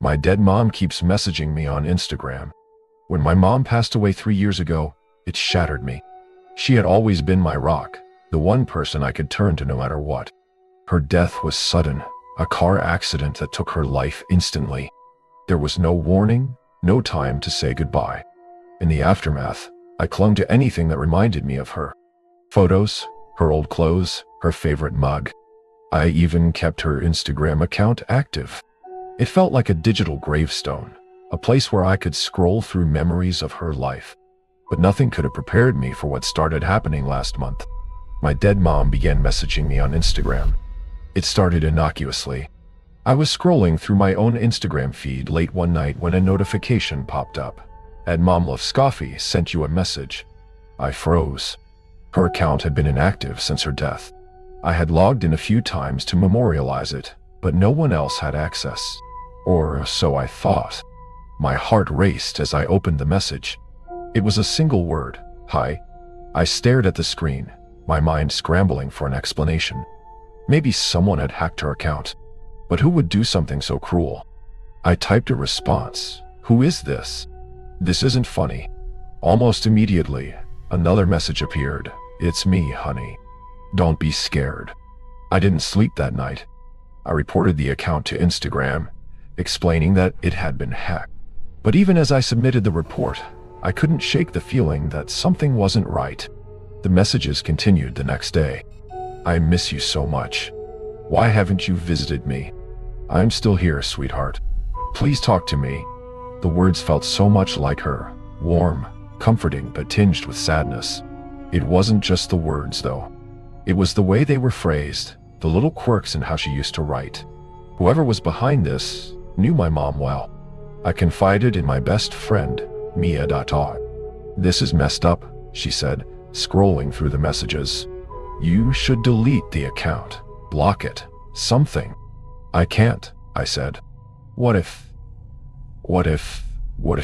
My dead mom keeps messaging me on Instagram. When my mom passed away 3 years ago, it shattered me. She had always been my rock, the one person I could turn to no matter what. Her death was sudden, a car accident that took her life instantly. There was no warning, no time to say goodbye. In the aftermath, I clung to anything that reminded me of her. Photos, her old clothes, her favorite mug. I even kept her Instagram account active. It felt like a digital gravestone, a place where I could scroll through memories of her life. But nothing could have prepared me for what started happening last month. My dead mom began messaging me on Instagram. It started innocuously. I was scrolling through my own Instagram feed late one night when a notification popped up. "Ed Momlovskoffy sent you a message." I froze. Her account had been inactive since her death. I had logged in a few times to memorialize it, but no one else had access. Or so I thought. My heart raced as I opened the message. It was a single word, "Hi." I stared at the screen, my mind scrambling for an explanation. Maybe someone had hacked her account. But who would do something so cruel? I typed a response. "Who is this? This isn't funny." Almost immediately, another message appeared. "It's me, honey. Don't be scared." I didn't sleep that night. I reported the account to Instagram, explaining that it had been hacked. But even as I submitted the report, I couldn't shake the feeling that something wasn't right. The messages continued the next day. "I miss you so much. Why haven't you visited me? I'm still here, sweetheart. Please talk to me." The words felt so much like her, warm, comforting, but tinged with sadness. It wasn't just the words, though. It was the way they were phrased, the little quirks in how she used to write. Whoever was behind this knew my mom well. I confided in my best friend, Mia Data. "This is messed up," she said, scrolling through the messages. "You should delete the account. Block it. Something." "I can't," I said. What if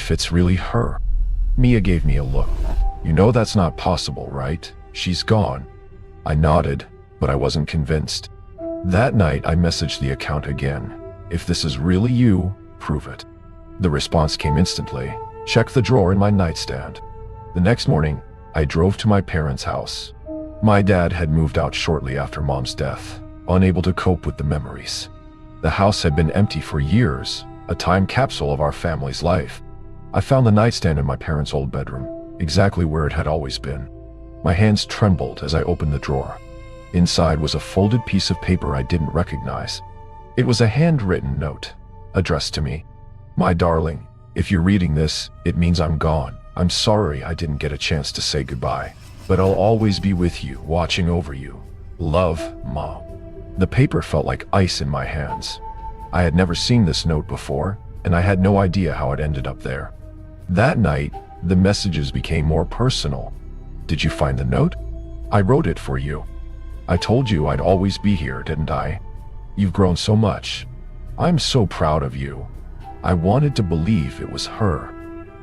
it's really her?" Mia gave me a look. "You know that's not possible, right? She's gone." I nodded, but I wasn't convinced. That night I messaged the account again. "If this is really you, prove it." The response came instantly. "Check the drawer in my nightstand." The next morning, I drove to my parents' house. My dad had moved out shortly after Mom's death, unable to cope with the memories. The house had been empty for years, a time capsule of our family's life. I found the nightstand in my parents' old bedroom, exactly where it had always been. My hands trembled as I opened the drawer. Inside was a folded piece of paper I didn't recognize. It was a handwritten note, addressed to me. "My darling, if you're reading this, it means I'm gone. I'm sorry I didn't get a chance to say goodbye, but I'll always be with you, watching over you. Love, Mom." The paper felt like ice in my hands. I had never seen this note before, and I had no idea how it ended up there. That night, the messages became more personal. "Did you find the note? I wrote it for you. I told you I'd always be here, didn't I? You've grown so much. I'm so proud of you." I wanted to believe it was her.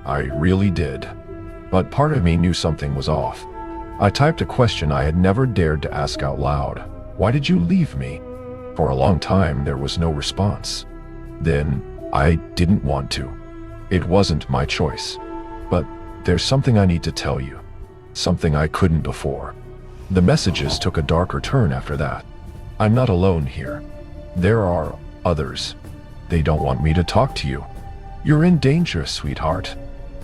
I really did. But part of me knew something was off. I typed a question I had never dared to ask out loud. "Why did you leave me?" For a long time, there was no response. Then, I didn't want to. It wasn't my choice. But there's something I need to tell you. Something I couldn't before. The messages took a darker turn after that. "I'm not alone here. There are others. They don't want me to talk to you. You're in danger, sweetheart."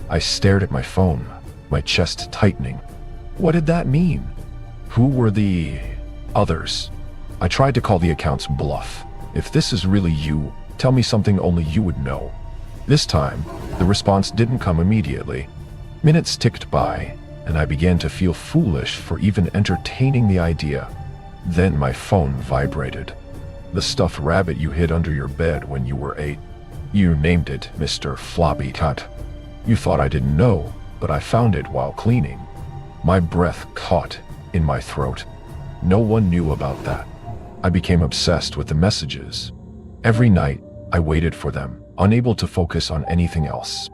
I stared at my phone, my chest tightening. What did that mean? Who were the others? I tried to call the account's bluff. "If this is really you, tell me something only you would know." This time, the response didn't come immediately. Minutes ticked by, and I began to feel foolish for even entertaining the idea. Then my phone vibrated. "The stuffed rabbit you hid under your bed when you were 8. You named it Mr. Floppy Cut. You thought I didn't know, but I found it while cleaning." My breath caught in my throat. No one knew about that. I became obsessed with the messages. Every night, I waited for them, unable to focus on anything else.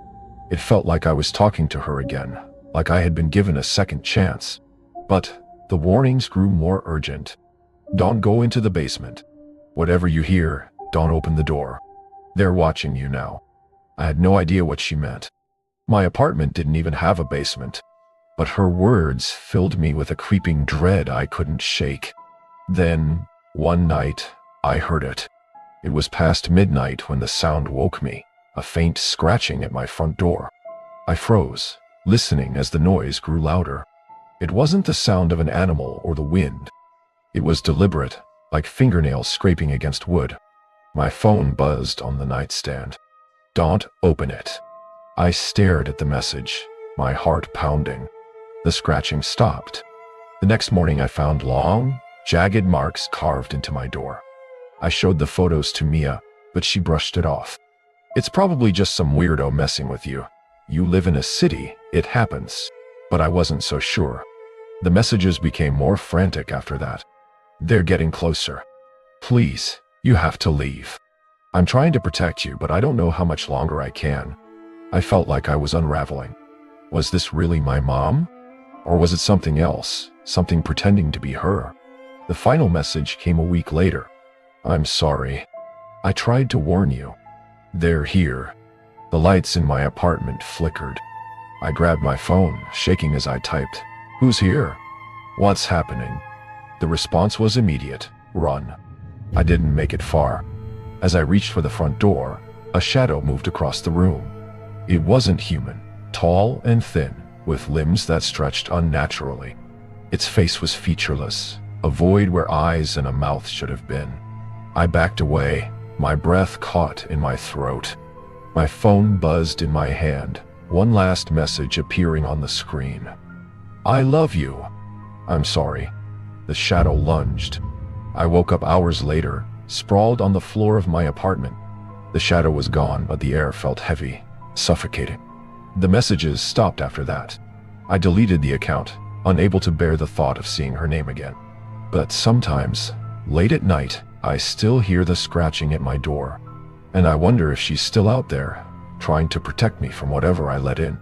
It felt like I was talking to her again, like I had been given a second chance. But the warnings grew more urgent. "Don't go into the basement. Whatever you hear, don't open the door. They're watching you now. I had no idea what she meant. My apartment didn't even have a basement. But her words filled me with a creeping dread I couldn't shake. Then, one night, I heard it. It was past midnight when the sound woke me, a faint scratching at my front door. I froze, listening as the noise grew louder. It wasn't the sound of an animal or the wind. It was deliberate, like fingernails scraping against wood. My phone buzzed on the nightstand. "Don't open it." I stared at the message, my heart pounding. The scratching stopped. The next morning I found long, jagged marks carved into my door. I showed the photos to Mia, but she brushed it off. "It's probably just some weirdo messing with you. You live in a city, it happens." But I wasn't so sure. The messages became more frantic after that. "They're getting closer. Please, you have to leave. I'm trying to protect you, but I don't know how much longer I can." I felt like I was unraveling. Was this really my mom? Or was it something else, something pretending to be her? The final message came a week later. "I'm sorry. I tried to warn you. They're here." The lights in my apartment flickered. I grabbed my phone, shaking as I typed, "Who's here? What's happening?" The response was immediate: "Run." I didn't make it far. As I reached for the front door, a shadow moved across the room. It wasn't human, tall and thin, with limbs that stretched unnaturally. Its face was featureless, a void where eyes and a mouth should have been. I backed away, my breath caught in my throat. My phone buzzed in my hand, one last message appearing on the screen. "I love you." "I'm sorry." The shadow lunged. I woke up hours later, sprawled on the floor of my apartment. The shadow was gone, but the air felt heavy, suffocating. The messages stopped after that. I deleted the account, unable to bear the thought of seeing her name again. But sometimes, late at night, I still hear the scratching at my door. And I wonder if she's still out there, trying to protect me from whatever I let in.